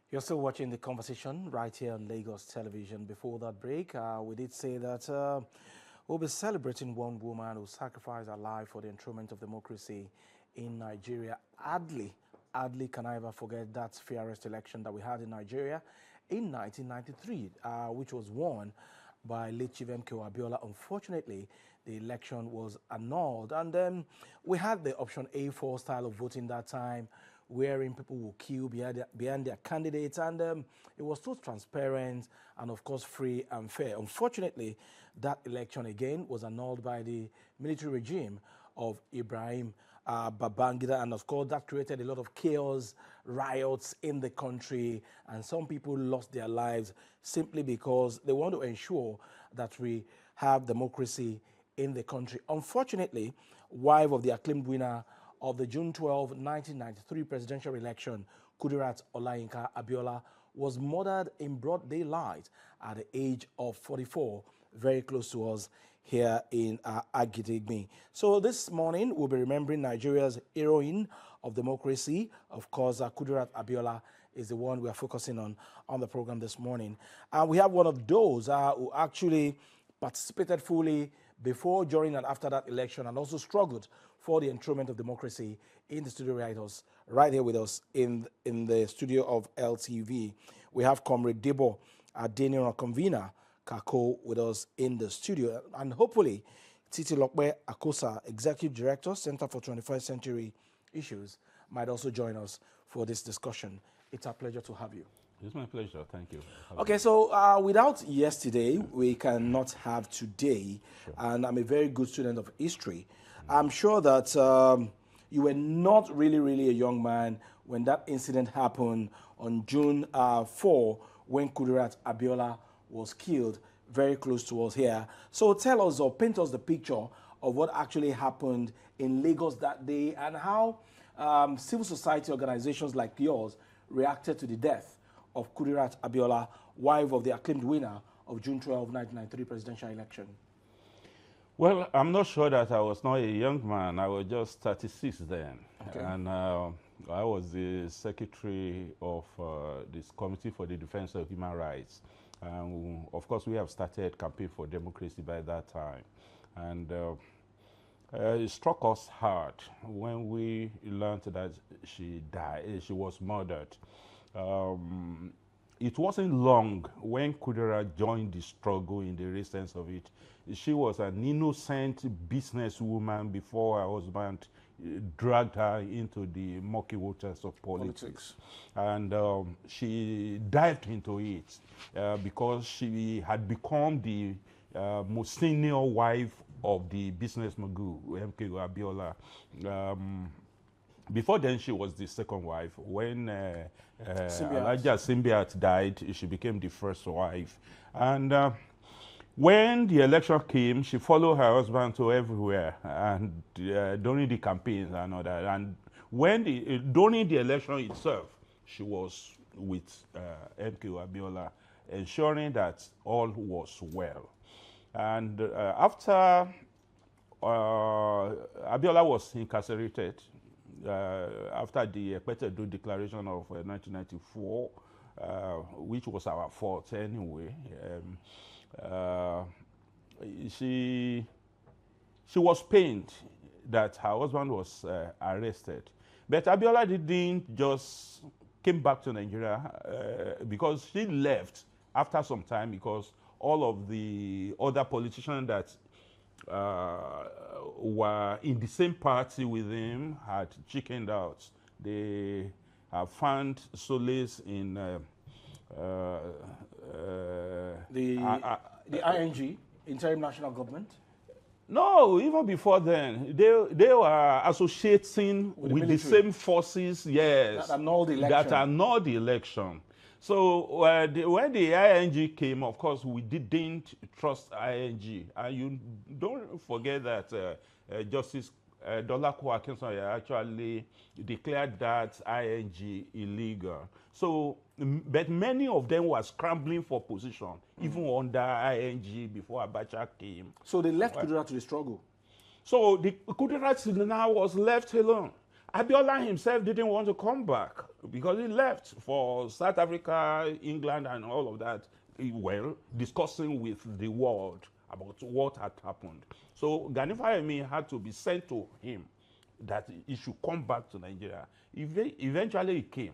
You're still watching the conversation right here on Lagos television. Before that break, we did say that we'll be celebrating one woman who sacrificed her life for the enthronement of democracy in Nigeria. Hardly can I ever forget that fairest election that we had in Nigeria in 1993, which was won by late Chief Abiola. Unfortunately, the election was annulled. And then we had the option A4 style of voting that time, wherein people will queue behind their candidates. And it was so transparent and, of course, free and fair. Unfortunately, that election again was annulled by the military regime of Ibrahim Babangida, and of course that created a lot of chaos, riots in the country, and some people lost their lives simply because they want to ensure that we have democracy in the country. Unfortunately, wife of the acclaimed winner of the June 12, 1993 presidential election, Kudirat Abiola, was murdered in broad daylight at the age of 44, very close to us here in Agidigbi. So this morning, we'll be remembering Nigeria's heroine of democracy. Of course, Kudirat Abiola is the one we are focusing on the program this morning. And we have one of those who actually participated fully before, during, and after that election, and also struggled for the enthronement of democracy in the studio right here with us in the studio of LTV. We have Comrade Debo Adeniran, convener, Kako, with us in the studio. And hopefully, Titi Lokwe Akosa, Executive Director, Center for 21st Century Issues, might also join us for this discussion. It's a pleasure to have you. It's my pleasure. Thank you. Okay, so without yesterday, we cannot have today. Sure. And I'm a very good student of history. I'm sure that you were not really a young man when that incident happened on June 4, when Kudirat Abiola was killed very close to us here. So tell us or paint us the picture of what actually happened in Lagos that day and how civil society organizations like yours reacted to the death of Kudirat Abiola, wife of the acclaimed winner of June 12, 1993 presidential election. Well, I'm not sure that I was not a young man. I was just 36 then. Okay. And I was the secretary of this Committee for the Defense of Human Rights. Of course, we have started campaign for democracy by that time. And it struck us hard when we learned that she died, she was murdered. It wasn't long when Kudirat joined the struggle in the real sense of it. She was an innocent businesswoman before her husband dragged her into the murky waters of politics. And she dived into it because she had become the most senior wife of the business mogul, MK Abiola. Before then, she was the second wife. When Elijah Simbiat died, she became the first wife. And when the election came, she followed her husband to everywhere, and during the campaigns and all that. And when during the election itself, she was with MK Abiola, ensuring that all was well. And after Abiola was incarcerated, after the Ekpetedo Declaration of 1994, which was our fault anyway, she was pained that her husband was arrested. But Abiola didn't just came back to Nigeria because she left after some time because all of the other politicians that were in the same party with him had chickened out. They have found solace in the ING, Interim National Government? No, even before then, they were associating with the same forces, yes, that annulled the election. That annulled the election. So when the ING came, of course, we didn't trust ING. And you don't forget that Justice Dolapo Akinsoye actually declared that ING illegal. So, but many of them were scrambling for position, even under ING before Abacha came. So they left Kudirat to the struggle. So the Kudirat now was left alone. Abiola himself didn't want to come back because he left for South Africa, England, and all of that, well, discussing with the world about what had happened. So Gani Fayemi had to be sent to him that he should come back to Nigeria. Eventually he came.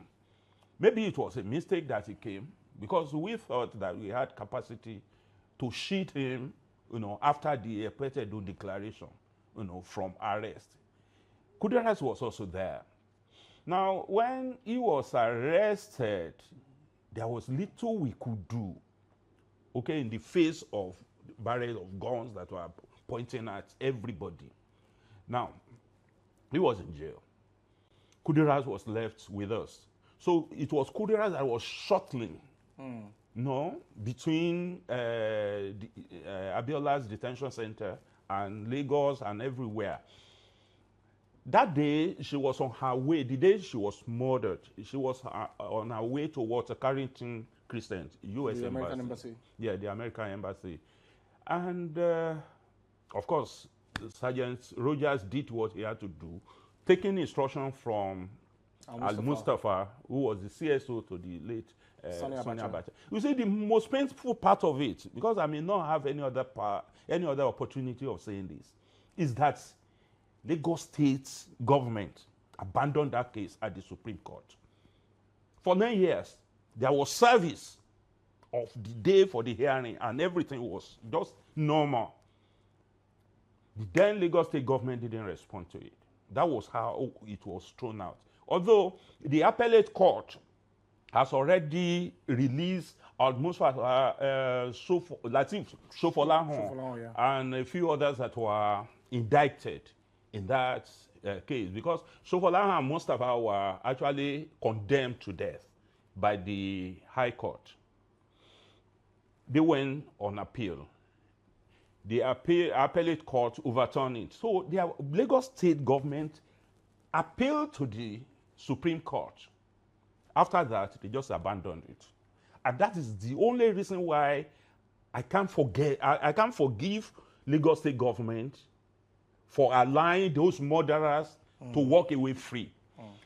Maybe it was a mistake that he came because we thought that we had capacity to shield him, after the Epetedo declaration, from arrest. Kudirat was also there. Now, when he was arrested, there was little we could do, in the face of barrels of guns that were pointing at everybody. Now, he was in jail. Kudirat was left with us. So it was Kudirat that was shuttling, between Abiola's detention center and Lagos and everywhere. That day, she was on her way. The day she was murdered, she was on her way towards Carrington Crescent, U.S. The embassy. American embassy. Yeah, the American embassy. And, of course, Sergeant Rogers did what he had to do, taking instruction from Al-Mustafa, who was the CSO to the late Sani Abacha. You see, the most painful part of it, because I may not have any other opportunity of saying this, is that Lagos State government abandoned that case at the Supreme Court. For 9 years, there was service of the day for the hearing, and everything was just normal. The then Lagos State government didn't respond to it. That was how it was thrown out. Although the appellate court has already released almost Latif Sofolahon and a few others that were indicted in that case, because Sofolahon and Mustafa were actually condemned to death by the High Court. They went on appeal. The appellate court overturned it. So the Lagos State government appealed to the Supreme Court. After that, they just abandoned it. And that is the only reason why I can't forgive Lagos State government for allowing those murderers to walk away free.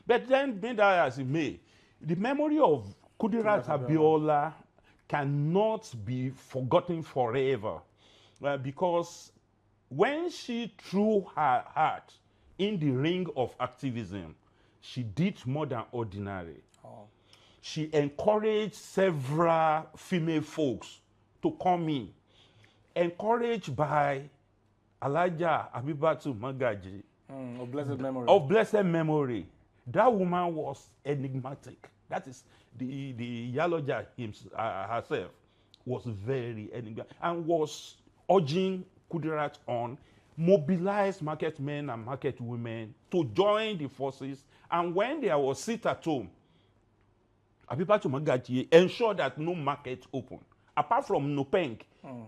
But then, be that as it may, the memory of Kudirat Abiola cannot be forgotten forever. Because when she threw her heart in the ring of activism, she did more than ordinary. She encouraged several female folks to come in, encouraged by Alaja Abibatu Magaji. Of blessed memory. Of blessed memory. That woman was enigmatic. That is, the Yaloja herself was very enigmatic and was urging Kudirat on, mobilize market men and market women to join the forces. And when there was sit at home, Abibatu Magaji ensured that no market opened. Apart from Nupeng,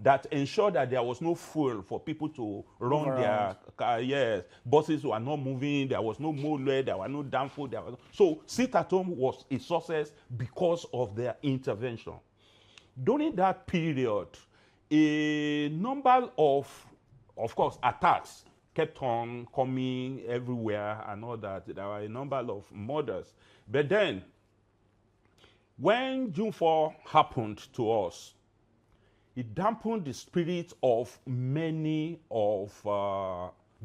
that ensured that there was no fuel for people to run their cars. Buses were not moving, there was no mole, there were no damn food. So sit at home was a success because of their intervention. During that period, a number of course, attacks kept on coming everywhere and all that. There were a number of murders. But then, when June 4 happened to us, it dampened the spirit of many of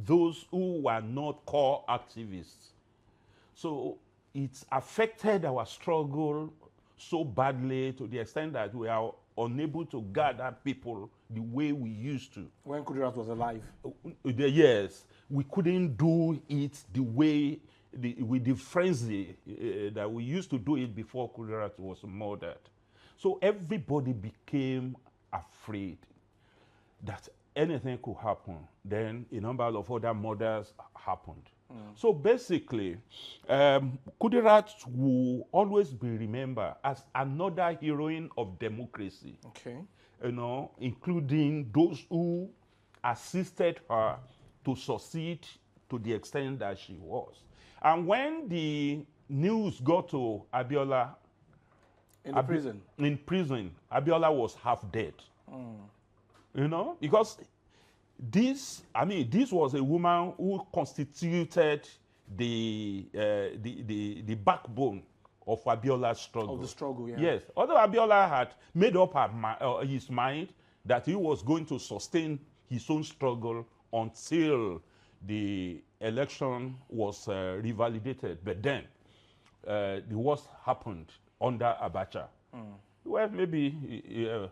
those who were not core activists. So it affected our struggle so badly to the extent that we are unable to gather people the way we used to. When Kudirat was alive? Yes. We couldn't do it the way, with the frenzy that we used to do it before Kudirat was murdered. So everybody became afraid that anything could happen. Then a number of other murders happened. So basically, Kudirat will always be remembered as another heroine of democracy. Okay. Including those who assisted her to succeed to the extent that she was. And when the news got to Abiola, in prison, Abiola was half dead. Because this was a woman who constituted the backbone of Abiola's struggle. Of the struggle, yeah. Yes, although Abiola had made up his mind that he was going to sustain his own struggle until the election was revalidated, but then the worst happened under Abacha. Well, maybe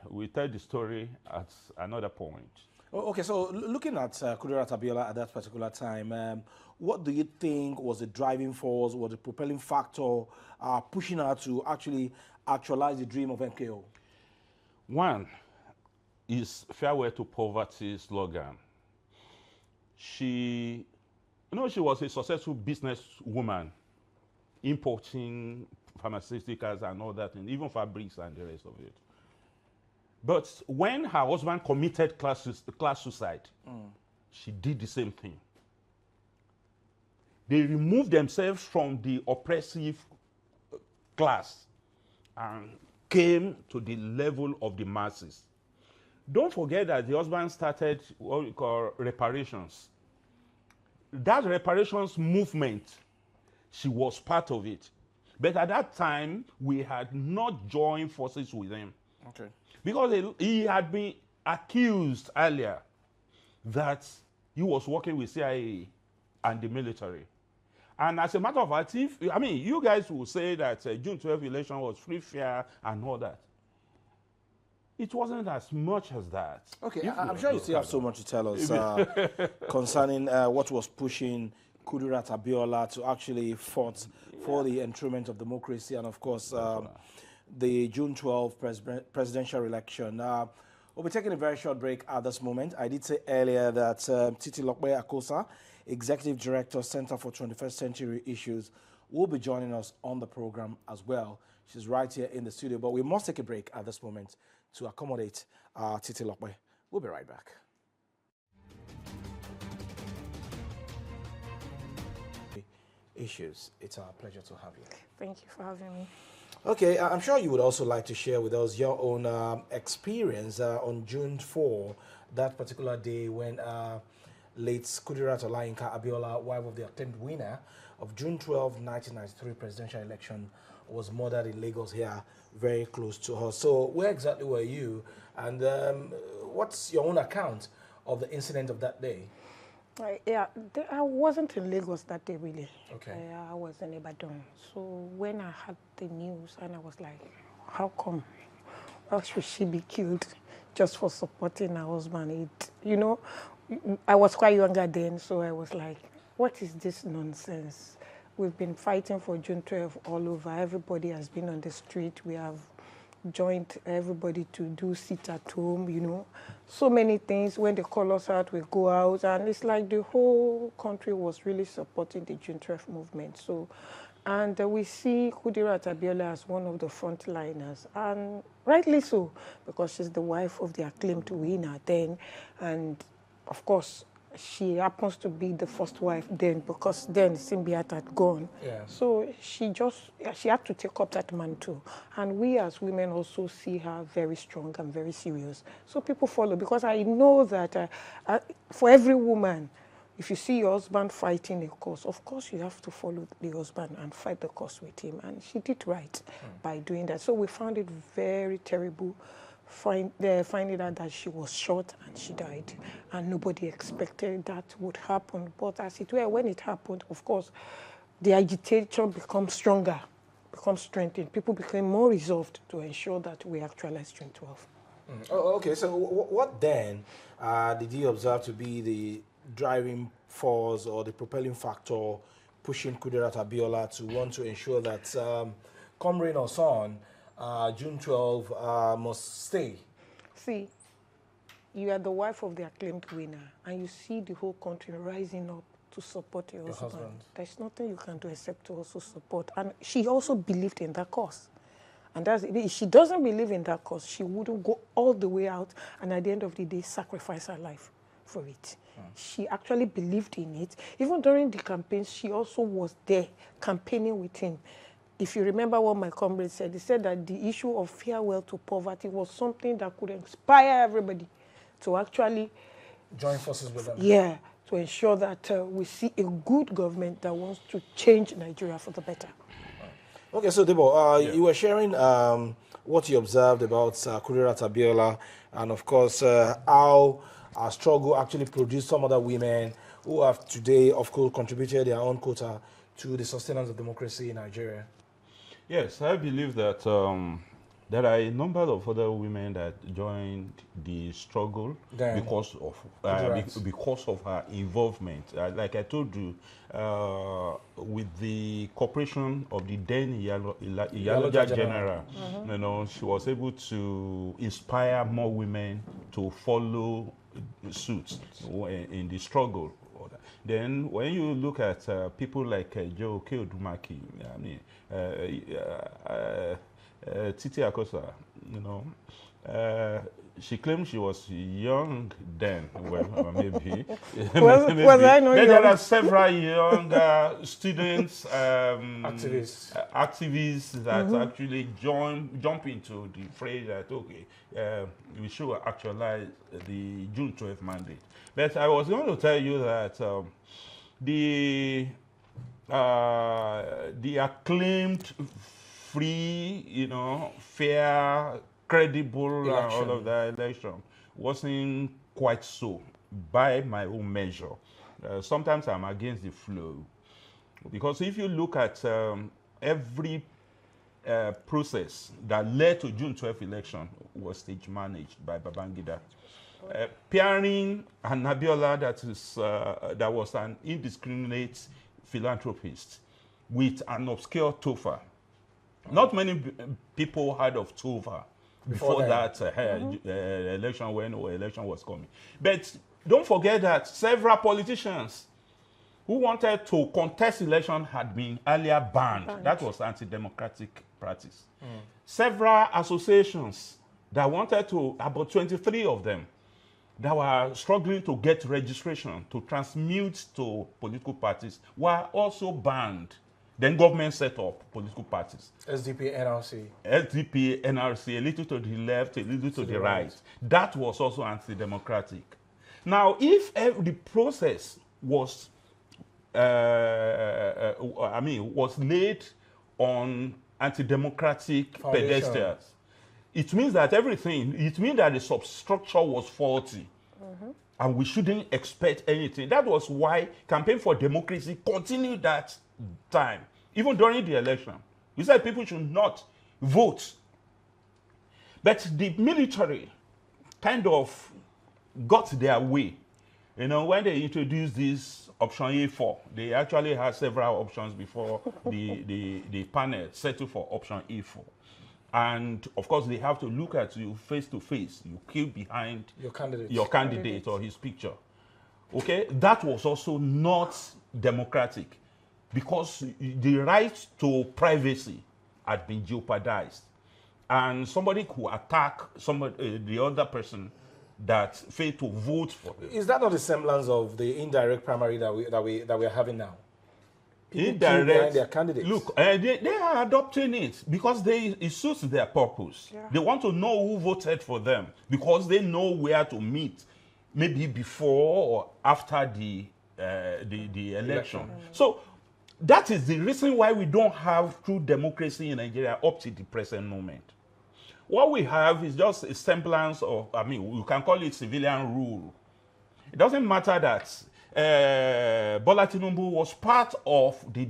we tell the story at another point. Okay, so looking at Kudirat Abiola at that particular time, what do you think was the driving force or the propelling factor pushing her to actually actualize the dream of MKO? One is farewell to poverty slogan. She was a successful businesswoman, importing pharmaceuticals and all that, and even fabrics and the rest of it. But when her husband committed class suicide, she did the same thing. They removed themselves from the oppressive class and came to the level of the masses. Don't forget that the husband started what we call reparations. That reparations movement, she was part of it. But at that time, we had not joined forces with him. Okay. Because he had been accused earlier that he was working with CIA and the military. And as a matter of fact, you guys will say that June 12 election was free, fair, and all that. It wasn't as much as that. Okay, I'm sure you still have so much to tell us concerning what was pushing Kudirat Abiola to actually fight for the enthronement of democracy and, of course, the June 12 presidential election. We'll be taking a very short break at this moment. I did say earlier that Titi Lokbe Akosa, Executive Director, Center for 21st Century Issues, will be joining us on the program as well. She's right here in the studio, but we must take a break at this moment to accommodate Titi Lokbe. We'll be right back. Issues, it's our pleasure to have you. Thank you for having me. Okay, I'm sure you would also like to share with us your own experience on June 4, that particular day when late Kudirat Abiola, wife of the attempted winner of June 12, 1993 presidential election, was murdered in Lagos here, very close to her. So where exactly were you, and what's your own account of the incident of that day? Yeah, I wasn't in Lagos that day, really. Okay. I was in Ibadan. So when I had the news, and I was like, how come? Why should she be killed just for supporting her husband? I was quite younger then, so I was like, what is this nonsense? We've been fighting for June 12 all over. Everybody has been on the street. We have joined everybody to do sit at home, so many things. When they call us out, we go out, and it's like the whole country was really supporting the June 12 movement. So, and we see Kudirat Abiola as one of the frontliners, and rightly so, because she's the wife of the acclaimed winner then, and of course, she happens to be the first wife then, because then Simbiat had gone. Yeah. So she had to take up that mantle. And we as women also see her very strong and very serious. So people follow, because I know that for every woman, if you see your husband fighting a cause, of course you have to follow the husband and fight the cause with him. And she did right by doing that. So we found it very terrible finding out that she was shot and she died, and nobody expected that would happen. But as it were, when it happened, of course, the agitation becomes stronger, becomes strengthened. People became more resolved to ensure that we actualize June 12. Oh, okay, so what then did you observe to be the driving force or the propelling factor pushing Kudirat Abiola to want to ensure that come rain or sun, June 12 must stay? See, you are the wife of the acclaimed winner, and you see the whole country rising up to support your husband. There's nothing you can do except to also support. And she also believed in that cause. And if she doesn't believe in that cause, she wouldn't go all the way out and at the end of the day sacrifice her life for it. She actually believed in it. Even during the campaigns, she also was there campaigning with him. If you remember what my comrade said, he said that the issue of farewell to poverty was something that could inspire everybody to actually join forces with them. Yeah, to ensure that we see a good government that wants to change Nigeria for the better. Okay, so Debo, you were sharing what you observed about Kudirat Abiola, and of course how our struggle actually produced some other women who have today, of course, contributed their own quota to the sustenance of democracy in Nigeria. Yes, I believe that there are a number of other women that joined the struggle because of her involvement. Like I told you, with the cooperation of the then Iyaloja General, you know, she was able to inspire more women to follow suit in the struggle. Then, when you look at people like Joe Keodumaki, I mean, Titi Akosa, you know, she claimed she was young then. Well, maybe. maybe. Was I not young? There are several young students, activists that actually jump into the phrase that, okay, we should actualize the June 12th mandate. But I was going to tell you that the acclaimed, free, you know, fair, credible, all of the election wasn't quite so, by my own measure. Sometimes I'm against the flow, because if you look at every process that led to June 12th election was stage managed by Babangida. Pairing an Abiola that was an indiscriminate philanthropist with an obscure Tofa. Not many people heard of Tofa before that election, when election was coming. But don't forget that several politicians who wanted to contest election had been earlier banned. That was anti-democratic practice. Several associations that wanted to, about 23 of them, that were struggling to get registration to transmute to political parties were also banned. Then government set up political parties. SDP, NRC. SDP, NRC, a little to the left, a little to the right. That was also anti-democratic. Now, if the process was, was laid on anti-democratic pedestals, it means that the substructure was faulty. And we shouldn't expect anything. That was why Campaign for Democracy continued that time, even during the election. We said people should not vote. But the military kind of got their way. You know, when they introduced this option A4, they actually had several options before the panel settled for option A4. And of course, they have to look at you face to face. You kill behind your candidate or his picture. Okay, that was also not democratic, because the right to privacy had been jeopardized, and somebody could attack the other person that failed to vote for them. Is that not the semblance of the indirect primary that we are having now? Indirect, their candidates. Look, they are adopting it because it suits their purpose. Yeah. They want to know who voted for them because they know where to meet, maybe before or after the election. So that is the reason why we don't have true democracy in Nigeria up to the present moment. What we have is just a semblance of, you can call it civilian rule. It doesn't matter that Bola Tinubu was part of the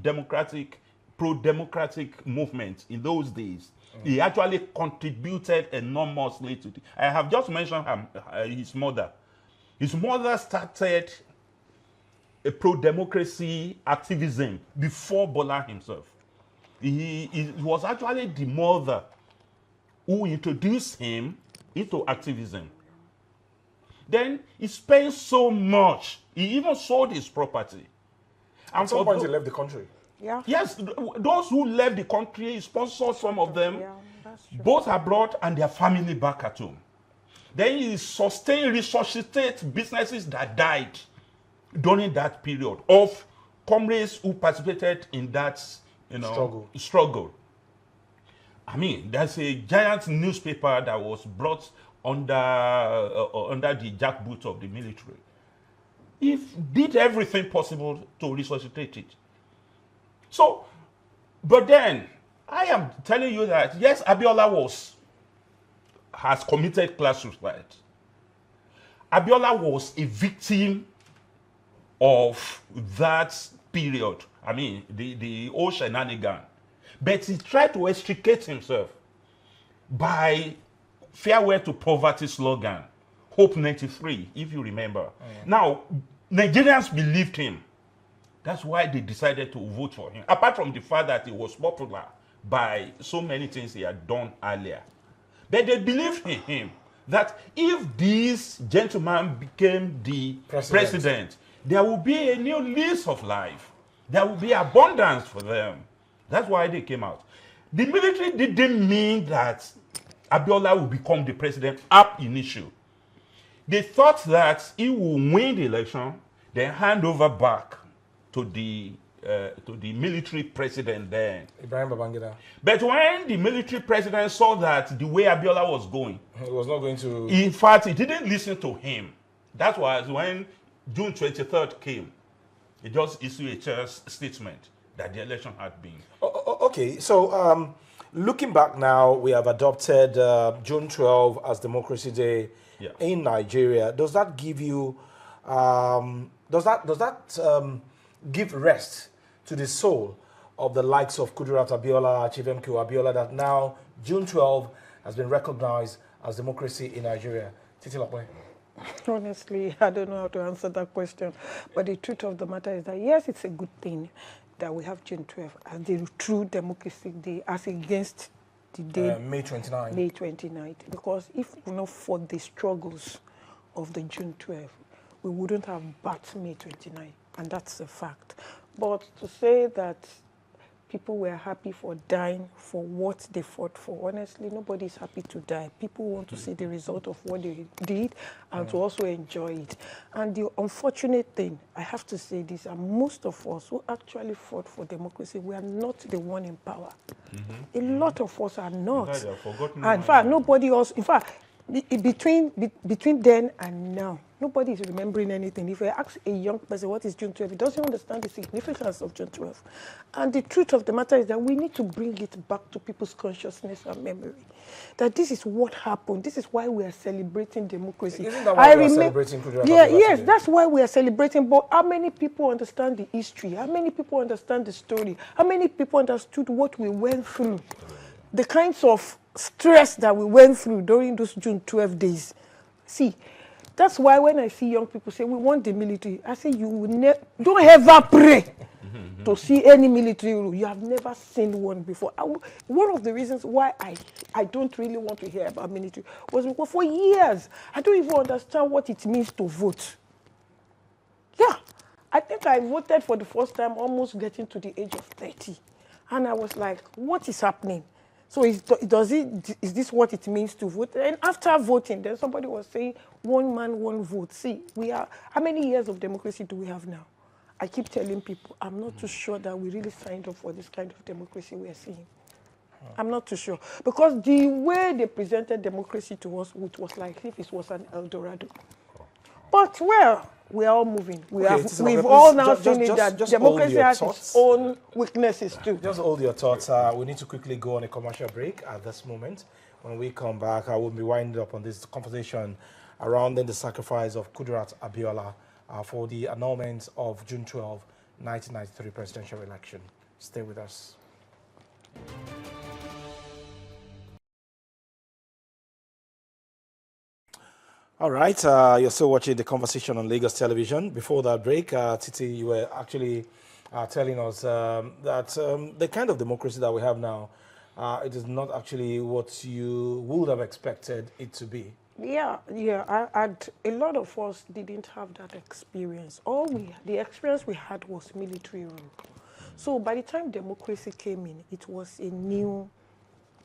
pro-democratic movement in those days. He actually contributed enormously to it. I have just mentioned his mother. His mother started a pro-democracy activism before Bola himself. He was actually the mother who introduced him into activism. Then he spent so much. He even sold his property. And at some point he left the country. Yeah. Yes, those who left the country, he sponsored some of them, both abroad and their family back at home. Then he resuscitated businesses that died during that period of comrades who participated in that struggle. There's a giant newspaper that was brought under the jackboot of the military. he did everything possible to resuscitate it. So, but then, I am telling you that, yes, Abiola has committed class suicide. Abiola was a victim of that period. I mean, the old shenanigan. But he tried to extricate himself by farewell to poverty slogan, Hope 93, if you remember. Now, Nigerians believed him. That's why they decided to vote for him. Apart from the fact that he was popular by so many things he had done earlier. But they believed in him that if this gentleman became the president, there will be a new lease of life. There will be abundance for them. That's why they came out. The military didn't mean that Abiola will become the president ab initio. They thought that he will win the election, then hand over back to the military president then. Ibrahim Babangida. But when the military president saw that the way Abiola was going, he was not going to... In fact, he didn't listen to him. That was when June 23rd came. He just issued a statement that the election had been. Okay, so looking back now, we have adopted June 12 as Democracy Day in Nigeria. Does that give you... does that give rest to the soul of the likes of Kudirat Abiola, Chief MK Abiola, that now June 12 has been recognized as democracy in Nigeria? Titi Lokwe. Honestly, I don't know how to answer that question. But the truth of the matter is that, yes, it's a good thing that we have June 12 as the true democracy day, as against the day May 29th. May 29th. Because if not for the struggles of the June 12, we wouldn't have backed May 29th. And that's a fact. But to say that people were happy for dying for what they fought for, honestly, nobody's happy to die. People want to see the result of what they did and to also enjoy it. And the unfortunate thing, I have to say this, and most of us who actually fought for democracy, we are not the one in power. A lot of us are not. And in fact, nobody else, in fact, between then and now, nobody is remembering anything. If I ask a young person what is June 12, he doesn't understand the significance of June 12. And the truth of the matter is that we need to bring it back to people's consciousness and memory. That this is what happened. This is why we are celebrating democracy. Isn't that why we are celebrating Kudirat Abiola yes, today? that's why we are celebrating. But how many people understand the history? How many people understand the story? How many people understood what we went through? The kinds of stress that we went through during those June 12 days. See, that's why when I see young people say, we want the military, I say, you will don't ever pray to see any military rule. You have never seen one before. One of the reasons why I don't really want to hear about military was because for years, I don't even understand what it means to vote. Yeah, I think I voted for the first time almost getting to the age of 30. And I was like, what is happening? So is this what it means to vote? And after voting, then somebody was saying, one man, one vote. See, how many years of democracy do we have now? I keep telling people, I'm not too sure that we really signed up for this kind of democracy we are seeing. I'm not too sure. Because the way they presented democracy to us, it was like if it was an El Dorado. But, well, we are all moving. We've all now seen that democracy has its own weaknesses too. Just hold your thoughts. We need to quickly go on a commercial break at this moment. When we come back, I will be winding up on this conversation around the sacrifice of Kudirat Abiola for the annulment of June 12, 1993 presidential election. Stay with us. All right, you're still watching the conversation on Lagos television. Before that break, Titi, you were actually telling us that the kind of democracy that we have now, it is not actually what you would have expected it to be. Yeah. A lot of us didn't have that experience. The experience we had was military rule. So by the time democracy came in, it was a new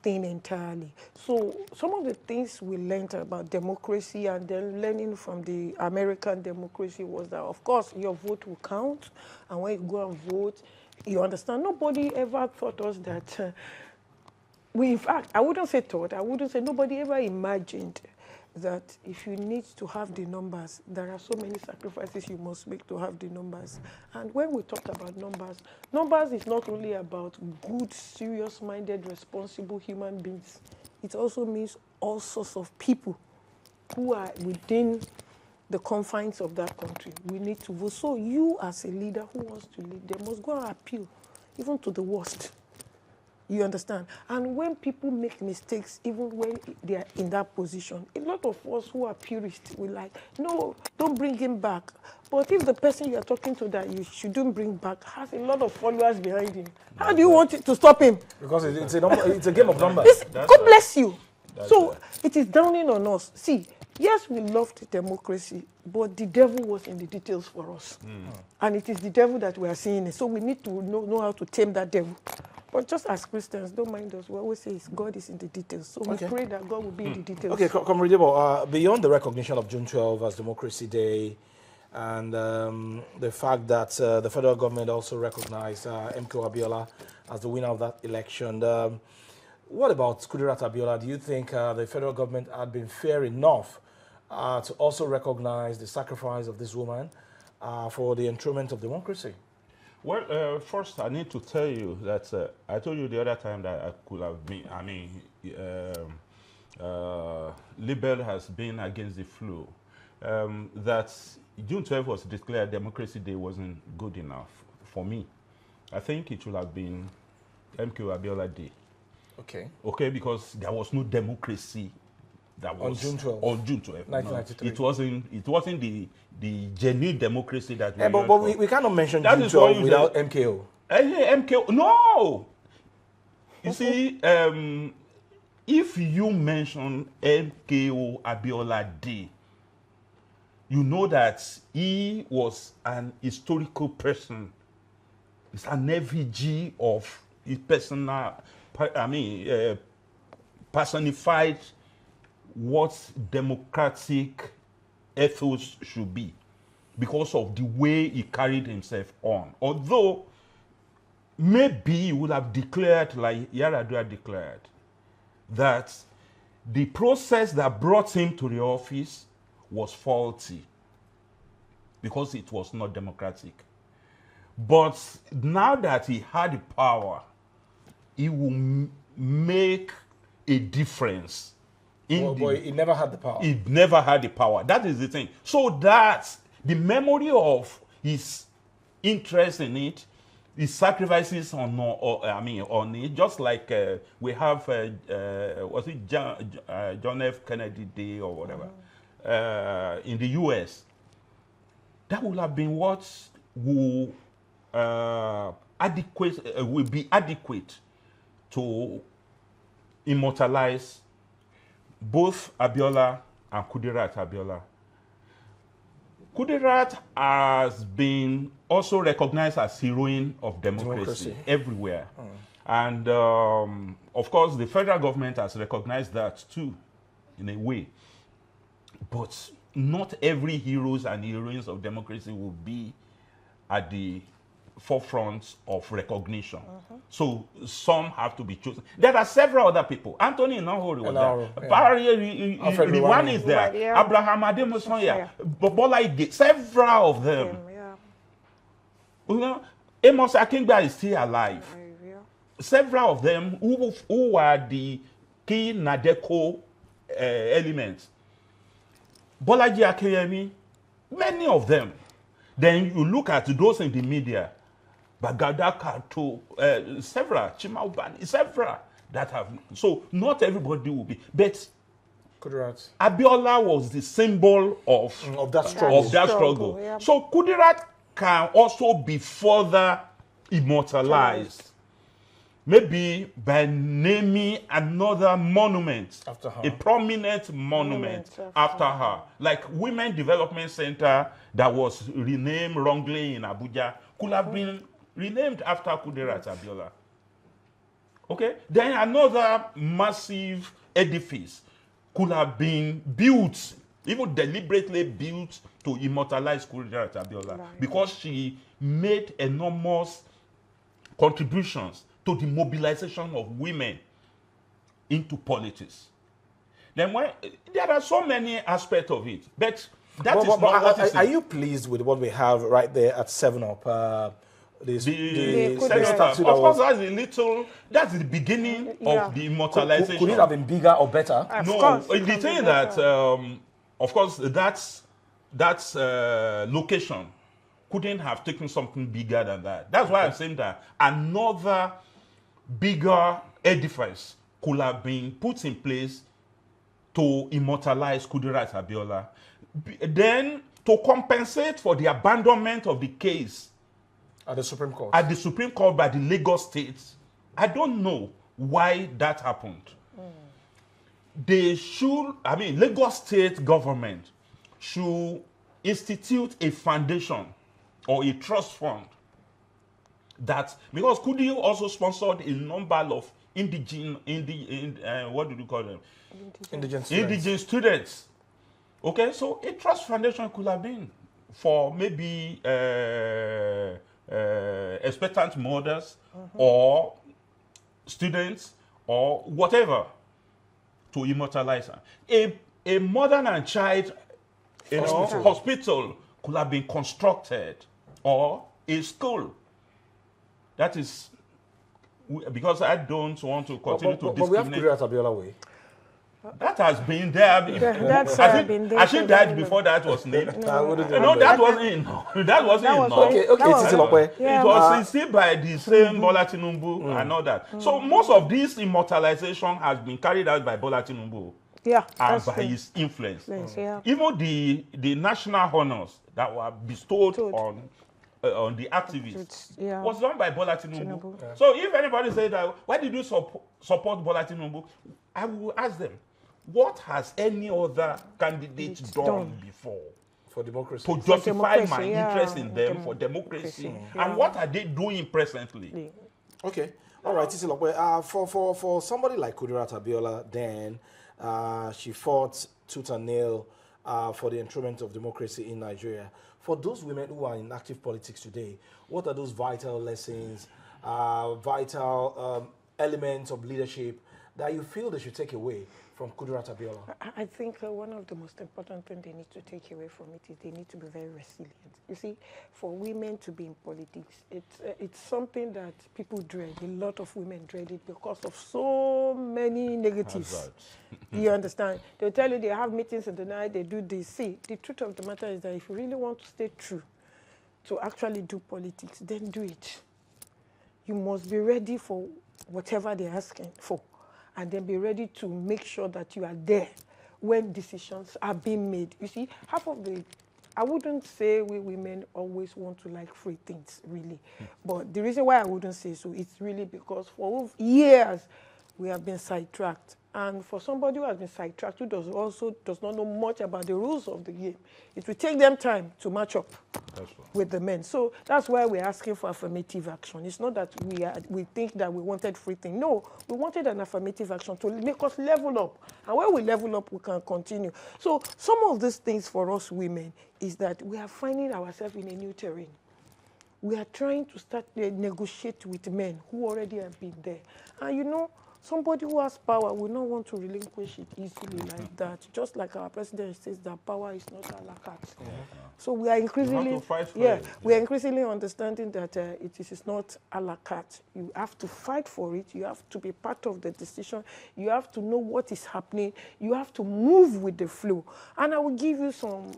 thing entirely. So some of the things we learned about democracy and then learning from the American democracy was that, of course, your vote will count. And when you go and vote, you understand. Nobody ever thought us that, in fact, I wouldn't say nobody ever imagined that if you need to have the numbers, there are so many sacrifices you must make to have the numbers. And when we talk about numbers, numbers is not only about good, serious-minded, responsible human beings. It also means all sorts of people who are within the confines of that country. We need to vote. So you, as a leader who wants to lead, they must go and appeal, even to the worst. You understand? And when people make mistakes, even when they are in that position, a lot of us who are purists will like, no, don't bring him back. But if the person you are talking to that you shouldn't bring back has a lot of followers behind him, how do you want it to stop him? Because it's a game of numbers. God bless you. So it is dawning on us. See, yes, we loved democracy, but the devil was in the details for us. And it is the devil that we are seeing. So we need to know how to tame that devil. But just as Christians, don't mind us. We always say God is in the details. So we pray that God will be in the details. Okay, Comrade Debo, beyond the recognition of June 12 as Democracy Day and the fact that the federal government also recognized MK Abiola as the winner of that election, what about Kudirat Abiola? Do you think the federal government had been fair enough to also recognize the sacrifice of this woman for the enthronement of democracy? Well, first I need to tell you that I told you the other time that I could have been, Liberal has been against the flow. That June 12 was declared Democracy Day wasn't good enough for me. I think it should have been MK Abiola Day. Okay. Okay, because there was no democracy that was on June 12. On June 12. 1993. No, it wasn't the genuine democracy that we but we cannot mention that June 12 without MKO. MKO, no! You see, if you mention MKO Abiola Day, you know that he was an historical person. It's an effigy of his personal, personified what democratic ethos should be because of the way he carried himself on. Although, maybe he would have declared, like Yaradua declared, that the process that brought him to the office was faulty because it was not democratic. But now that he had the power, he will make a difference. But he never had the power. He never had the power. That is the thing. So that the memory of his interest in it, his sacrifices on it, just like we have, was it John F. Kennedy Day or whatever, in the U.S., that would have been what will be adequate to immortalize both Abiola and Kudirat Abiola. Kudirat has been also recognized as heroine of democracy. Everywhere. And of course, the federal government has recognized that too, in a way. But not every heroes and heroines of democracy will be at the forefront of recognition. So some have to be chosen. There are several other people. Anthony Nahori was there. One is there. Abraham Ademosoya. Bobola Ige. Several of them. Amos Akingba is still alive. Several of them who were the key Nadeko elements. Bolaji Akeyemi, many of them. Then you look at those in the media, Bagada Kato, several, Chimaubani, several that have. So not everybody will be. But Kudirat Abiola was the symbol of that struggle. Yeah. So Kudirat can also be further immortalized. Maybe by naming another monument, after her. A prominent monument after her. Like Women Development Center that was renamed wrongly in Abuja could have been renamed after Kudirat Abiola. Okay? Then another massive edifice could have been built, even deliberately built to immortalize Kudirat Abiola because she made enormous contributions to the mobilization of women into politics. Then there are so many aspects of it, but that is not what is Are you pleased with what we have right there at 7-Up? the Kudirat. cenotaph. Of course, that's the beginning of the immortalization. Could it have been bigger or better? No, the thing that, of course, that's location couldn't have taken something bigger than that. That's why I'm saying that another bigger edifice could have been put in place to immortalize Kudirat Abiola. Then, to compensate for the abandonment of the case At the Supreme Court. At the Supreme Court by the Lagos State, I don't know why that happened. They should, Lagos State government should institute a foundation or a trust fund that, because Kudi also sponsored a number of what do you call them? Indigent students. Okay, so a trust foundation could have been for maybe expectant mothers or students or whatever to immortalize her. A mother and child hospital could have been constructed, or a school. That is, because I don't want to continue to discriminate. But we have Kudirat Abiola way. That has been there. That's been there. I should died before that was named. No, that wasn't in. That wasn't in. Okay. It was still by the same Bola Tinubu and all that. So most of this immortalization has been carried out by Bola Tinubu. Yeah, and by his influence. Even the national honors that were bestowed on the activists was done by Bola Tinubu. So if anybody says that, why did you support Bola Tinubu? I will ask them, what has any other candidate done before? For democracy. To justify my interest in them for democracy. And what are they doing presently? Okay. All right, for somebody like Kudirat Abiola, then she fought tooth and nail for the enthronement of democracy in Nigeria. For those women who are in active politics today, what are those vital lessons, vital elements of leadership that you feel they should take away from Kudirat Abiola? I think one of the most important things they need to take away from it is they need to be very resilient. You see, for women to be in politics, it's something that people dread. A lot of women dread it because of so many negatives. You understand? They'll tell you they have meetings in the night, they do this. See, the truth of the matter is that if you really want to stay true to actually do politics, then do it. You must be ready for whatever they're asking for, and then be ready to make sure that you are there when decisions are being made. You see, I wouldn't say we women always want to like free things, really. But the reason why I wouldn't say so, it's really because for years we have been sidetracked. And for somebody who has been sidetracked, who does not know much about the rules of the game, it will take them time to match up with the men. So that's why we're asking for affirmative action. It's not that we think that we wanted free thing. No, we wanted an affirmative action to make us level up. And when we level up, we can continue. So some of these things for us women is that we are finding ourselves in a new terrain. We are trying to start to negotiate with men who already have been there. And you know, somebody who has power will not want to relinquish it easily like that. Just like our president says that power is not a la carte. So we are increasingly, we are increasingly understanding that it is not a la carte. You have to fight for it. You have to be part of the decision. You have to know what is happening. You have to move with the flow. And I will give you some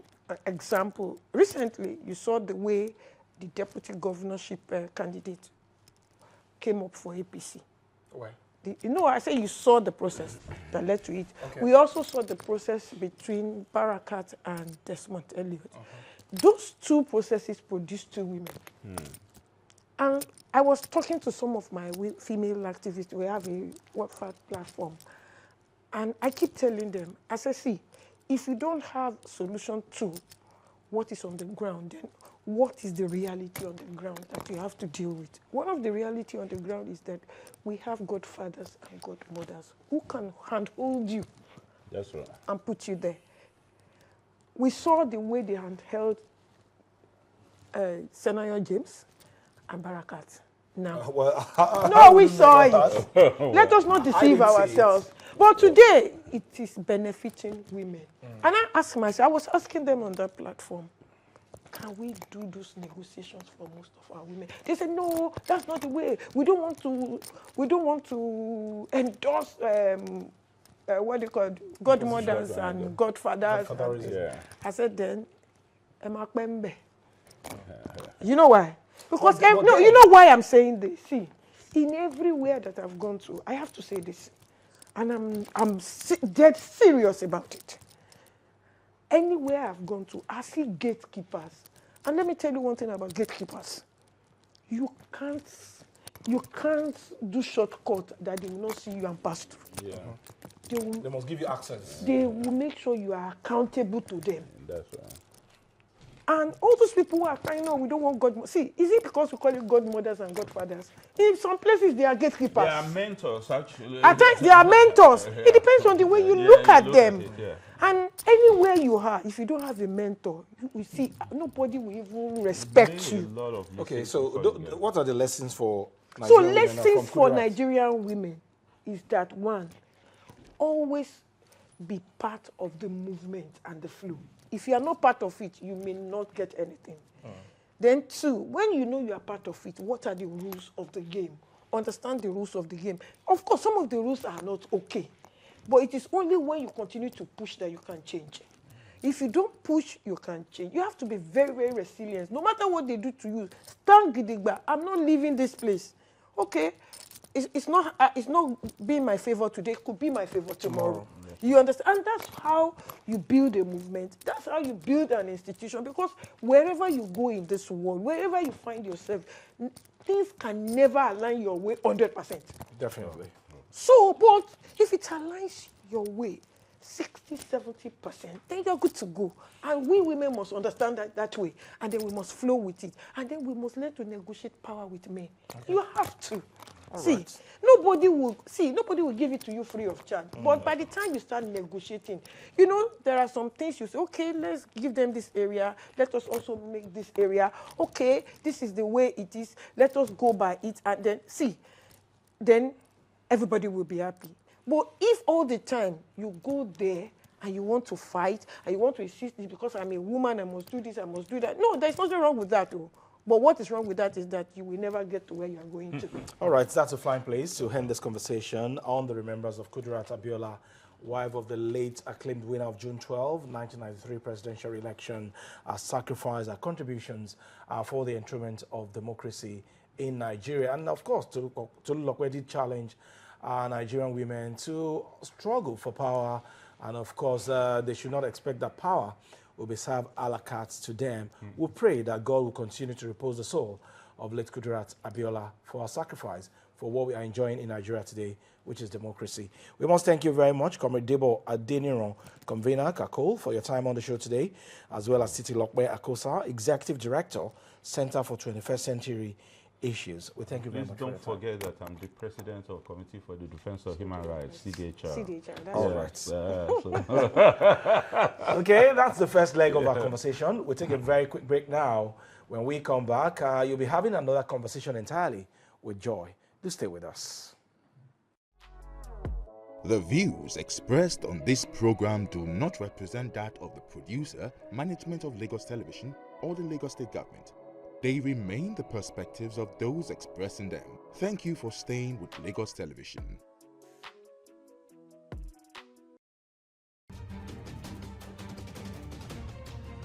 example. Recently, you saw the way the deputy governorship candidate came up for APC. Why? I say you saw the process that led to it. Okay. We also saw the process between Barakat and Desmond Elliott. Those two processes produced two women. And I was talking to some of my female activists. We have a WhatsApp platform. And I keep telling them, I say, see, if you don't have solution to what is on the ground, then what is the reality on the ground that you have to deal with? One of the reality on the ground is that we have godfathers and godmothers who can handhold you. That's right. And put you there. We saw the way they handheld Senator James and Barakat. Now, no, we saw it. Let us not deceive ourselves. But today, it is benefiting women. And I asked myself, I was asking them on that platform, can we do those negotiations for most of our women? They said, no, that's not the way. We don't want to endorse what they call godmothers and godfathers. I said, then, you know why? Because you know why I'm saying this. See, in everywhere that I've gone to, I have to say this, and I'm dead serious about it. Anywhere I've gone to, I see gatekeepers. And let me tell you one thing about gatekeepers. You can't do shortcut that they will not see you and pass through. Yeah. They must give you access. They will make sure you are accountable to them. That's right. And all those people who are crying, no, we don't want godmothers. See, is it because we call it godmothers and godfathers? In some places, they are gatekeepers. They are mentors, actually. At times, they are mentors. It depends on the way you look at them. And anywhere you are, if you don't have a mentor, you see, nobody will even respect you. Okay, so what are the lessons for Nigerian women? So lessons for Nigerian women is that, one, always be part of the movement and the flow. If you are not part of it, you may not get anything. Then two, when you know you are part of it, what are the rules of the game? Understand the rules of the game. Of course, some of the rules are not okay, but it is only when you continue to push that you can change. If you don't push, you can't change. You have to be very, very resilient. No matter what they do to you, stand gidigba. I'm not leaving this place. Okay, it's not being my favor today. It could be my favor tomorrow. You understand? And that's how you build a movement. That's how you build an institution. Because wherever you go in this world, wherever you find yourself, things can never align your way 100%. Definitely. So, but if it aligns your way 60, 70%, then you're good to go. And we women must understand that way. And then we must flow with it. And then we must learn to negotiate power with men. Okay. You have to. Nobody will give it to you free of charge. But by the time you start negotiating, you know, there are some things you say, okay, let's give them this area. Let us also make this area. Okay, this is the way it is. Let us go by it. And then, then everybody will be happy. But if all the time you go there and you want to fight, and you want to insist because I'm a woman, I must do this, I must do that. No, there's nothing wrong with that, though. But what is wrong with that is that you will never get to where you are going to. All right, that's a fine place to end this conversation on the remembrance of Kudirat Abiola, wife of the late acclaimed winner of June 12, 1993 presidential election, sacrificed her contributions for the enthronement of democracy in Nigeria. And of course, to Tolulope challenge Nigerian women to struggle for power. And of course, they should not expect that power will be served a la carte to them. We pray that God will continue to repose the soul of late Kudirat Abiola for our sacrifice for what we are enjoying in Nigeria today, which is democracy. We must thank you very much, Comrade Debo Adeniran, Convener Kakol, for your time on the show today, as well as Titi Lokwe Akosa, Executive Director, Center for 21st Century Issues. We thank you very much. Don't forget that I'm the president of Committee for the Defense of Human Rights, CDHR. That's all right. Okay, that's the first leg of our conversation. We'll take a very quick break now. When we come back, you'll be having another conversation entirely with Joy. Do stay with us. The views expressed on this program do not represent that of the producer, management of Lagos Television, or the Lagos State Government. They remain the perspectives of those expressing them. Thank you for staying with Lagos Television.